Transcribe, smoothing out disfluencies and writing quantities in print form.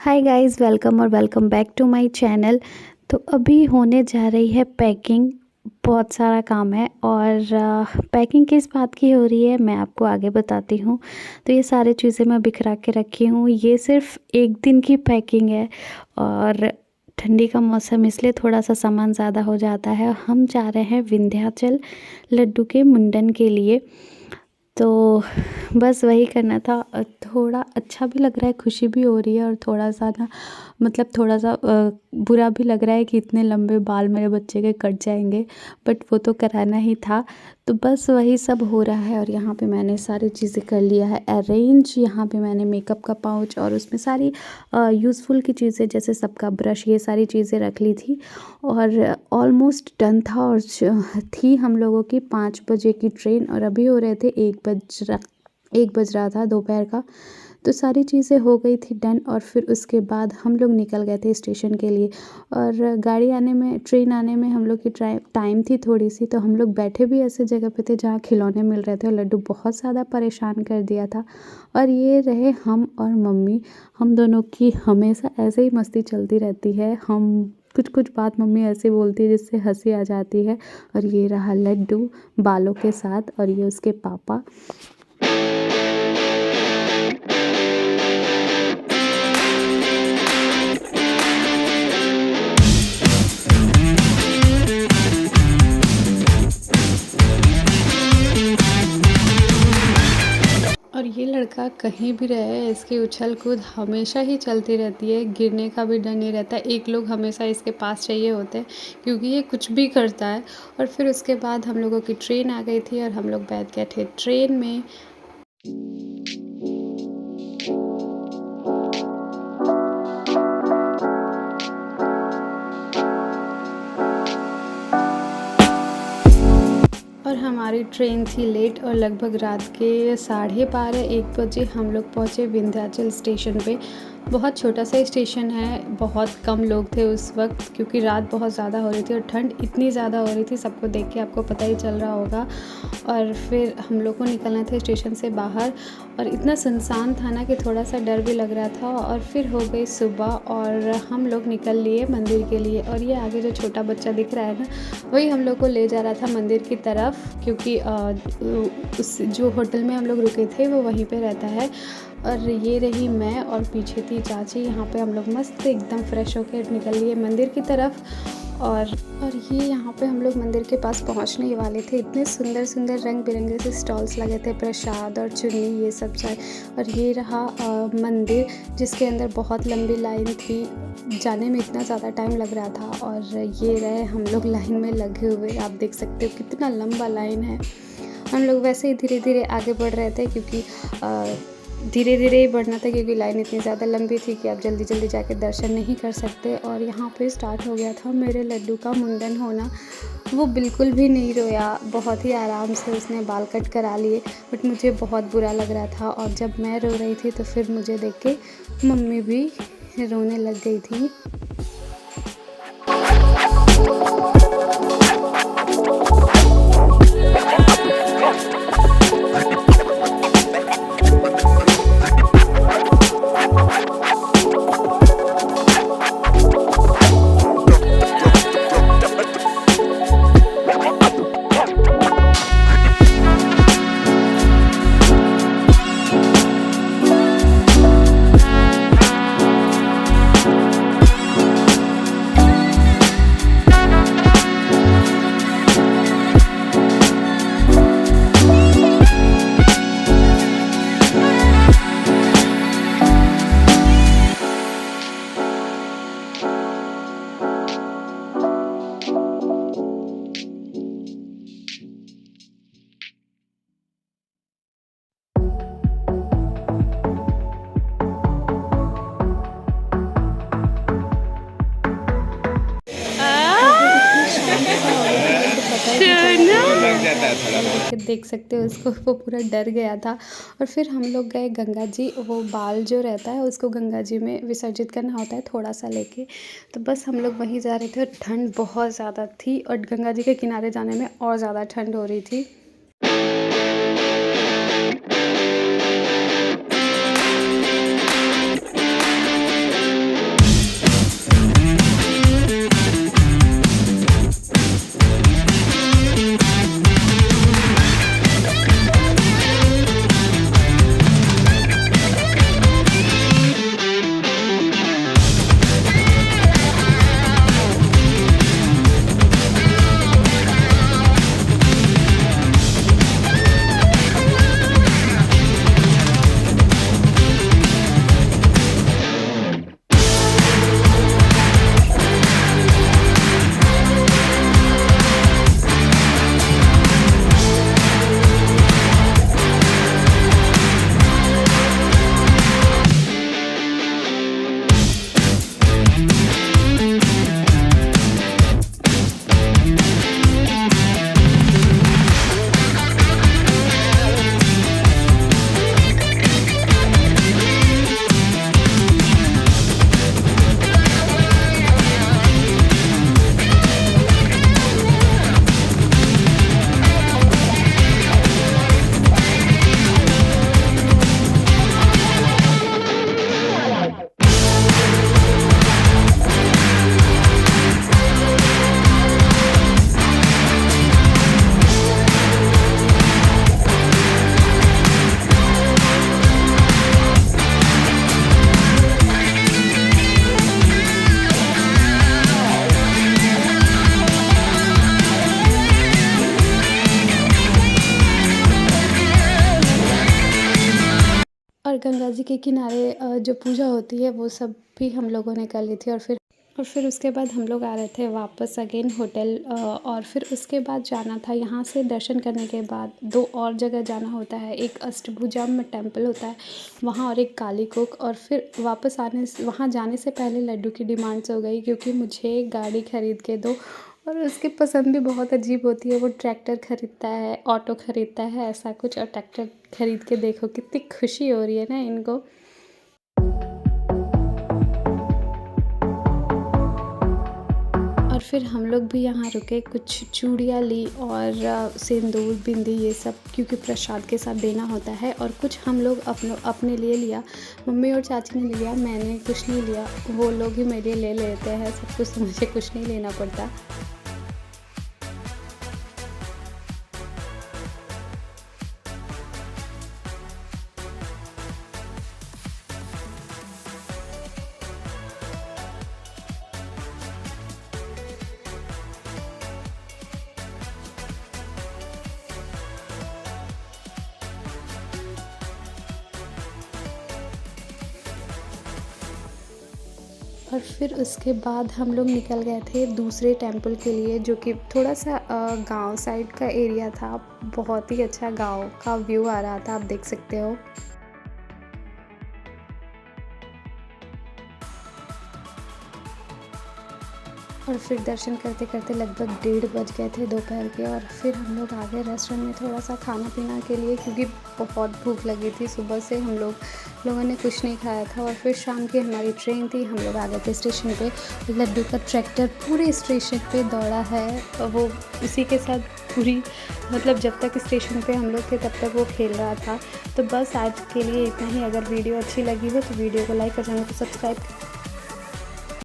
हाय guys, welcome और welcome back to my channel. तो अभी होने जा रही है पैकिंग। बहुत सारा काम है और पैकिंग किस बात की हो रही है मैं आपको आगे बताती हूँ। तो ये सारी चीज़ें मैं बिखरा के रखी हूँ। ये सिर्फ एक दिन की पैकिंग है और ठंडी का मौसम इसलिए थोड़ा सा सामान ज़्यादा हो जाता है। हम जा रहे हैं विंध्याचल लड्डू के मुंडन के लिए। तो बस वही करना था। थोड़ा अच्छा भी लग रहा है, खुशी भी हो रही है और थोड़ा सा ना मतलब थोड़ा सा बुरा भी लग रहा है कि इतने लंबे बाल मेरे बच्चे के कट जाएंगे, बट वो तो कराना ही था। तो बस वही सब हो रहा है और यहाँ पे मैंने सारी चीज़ें कर लिया है अरेंज। यहाँ पे मैंने मेकअप का पाउच और उसमें सारी यूज़फुल की चीज़ें जैसे सबका ब्रश, ये सारी चीज़ें रख ली थी और ऑलमोस्ट डन था। और थी हम लोगों की 5 बजे की ट्रेन और अभी हो रहे थे 1 बज रहा था दोपहर का। तो सारी चीज़ें हो गई थी डन और फिर उसके बाद हम लोग निकल गए थे स्टेशन के लिए। और गाड़ी आने में, ट्रेन आने में हम लोग की टाइम थी थोड़ी सी, तो हम लोग बैठे भी ऐसे जगह पे थे जहाँ खिलौने मिल रहे थे और लड्डू बहुत ज़्यादा परेशान कर दिया था। और ये रहे हम और मम्मी। हम दोनों की हमेशा ऐसे ही मस्ती चलती रहती है। हम कुछ कुछ बात मम्मी ऐसे बोलती है जिससे हंसी आ जाती है। और ये रहा लड्डू बालों के साथ और ये उसके पापा। और ये लड़का कहीं भी रहे, इसकी उछल कूद हमेशा ही चलती रहती है, गिरने का भी डर नहीं रहता। एक लोग हमेशा इसके पास चाहिए होते हैं क्योंकि ये कुछ भी करता है। और फिर उसके बाद हम लोगों की ट्रेन आ गई थी और हम लोग बैठ गए थे ट्रेन में। और हमारी ट्रेन थी लेट और लगभग रात के 12:30-1 बजे हम लोग पहुँचे विंध्याचल स्टेशन पे। बहुत छोटा सा स्टेशन है, बहुत कम लोग थे उस वक्त क्योंकि रात बहुत ज़्यादा हो रही थी और ठंड इतनी ज़्यादा हो रही थी, सबको देख के आपको पता ही चल रहा होगा। और फिर हम लोग को निकलना था स्टेशन से बाहर और इतना सुनसान था ना कि थोड़ा सा डर भी लग रहा था। और फिर हो गई सुबह और हम लोग निकल लिए मंदिर के लिए। और ये आगे जो छोटा बच्चा दिख रहा है ना, वही हम लोग को ले जा रहा था मंदिर की तरफ क्योंकि उस जो होटल में हम लोग रुके थे वो वहीं पे रहता है। और ये रही मैं और पीछे थी चाची। यहाँ पे हम लोग मस्त एकदम फ्रेश होकर निकल लिए मंदिर की तरफ। और ये यहाँ पे हम लोग मंदिर के पास पहुँचने ही वाले थे। इतने सुंदर सुंदर रंग बिरंगे से स्टॉल्स लगे थे, प्रसाद और चुन्नी ये सब सारे। और ये रहा मंदिर जिसके अंदर बहुत लंबी लाइन थी, जाने में इतना ज़्यादा टाइम लग रहा था। और ये रहे हम लोग लाइन में लगे हुए, आप देख सकते हो कितना लंबा लाइन है। हम लोग वैसे ही धीरे धीरे आगे बढ़ रहे थे क्योंकि धीरे धीरे ही बढ़ना था क्योंकि लाइन इतनी ज़्यादा लंबी थी कि आप जल्दी जल्दी जाके दर्शन नहीं कर सकते। और यहाँ पे स्टार्ट हो गया था मेरे लड्डू का मुंडन होना। वो बिल्कुल भी नहीं रोया, बहुत ही आराम से उसने बाल कट करा लिए। बट मुझे बहुत बुरा लग रहा था और जब मैं रो रही थी तो फिर मुझे देख के मम्मी भी रोने लग गई थी। देख सकते हो उसको, वो पूरा डर गया था। और फिर हम लोग गए गंगा जी। वो बाल जो रहता है उसको गंगा जी में विसर्जित करना होता है थोड़ा सा लेके। तो बस हम लोग वहीं जा रहे थे और ठंड बहुत ज़्यादा थी और गंगा जी के किनारे जाने में और ज़्यादा ठंड हो रही थी। जी के किनारे जो पूजा होती है वो सब भी हम लोगों ने कर ली थी। और फिर उसके बाद हम लोग आ रहे थे वापस अगेन होटल, और फिर उसके बाद जाना था यहाँ से दर्शन करने के बाद 2 और जगह जाना होता है। एक अष्टभुजा में टेम्पल होता है वहाँ, और एक काली कुक। और फिर वापस आने से वहाँ जाने से पहले लड्डू की डिमांड्स हो गई, क्योंकि मुझे गाड़ी ख़रीद के दो। और उसकी पसंद भी बहुत अजीब होती है, वो ट्रैक्टर ख़रीदता है, ऑटो ख़रीदता है, ऐसा कुछ। और ट्रैक्टर ख़रीद के देखो कितनी खुशी हो रही है ना इनको। और फिर हम लोग भी यहाँ रुके, कुछ चूड़ियाँ ली और सिंदूर, बिंदी, ये सब, क्योंकि प्रसाद के साथ देना होता है। और कुछ हम लोग अपने लिए लिया, मम्मी और चाची ने लिया, मैंने कुछ नहीं लिया। वो लोग ही मेरे लिए ले लेते हैं सब कुछ, मुझे कुछ नहीं लेना पड़ता। और फिर उसके बाद हम लोग निकल गए थे दूसरे टेंपल के लिए, जो कि थोड़ा-सा गाँव साइड का एरिया था। बहुत ही अच्छा गाँव का व्यू आ रहा था, आप देख सकते हो। और फिर दर्शन करते-करते लगभग 1:30 बज गए थे दोपहर के। और फिर हम लोग आ गए रेस्टोरेंट में थोड़ा-सा खाना-पीना के लिए, क्योंकि बहुत भूख लगी थी। सुबह से लोगों ने कुछ नहीं खाया था। और फिर शाम की हमारी ट्रेन थी, हम लोग आ गए थे स्टेशन पे। लड्डू का ट्रैक्टर पूरे स्टेशन पे दौड़ा है, और वो उसी के साथ पूरी, मतलब जब तक स्टेशन पे हम लोग थे तब तक वो खेल रहा था। तो बस आज के लिए इतना ही। अगर वीडियो अच्छी लगी हो तो वीडियो को लाइक और चैनल को सब्सक्राइब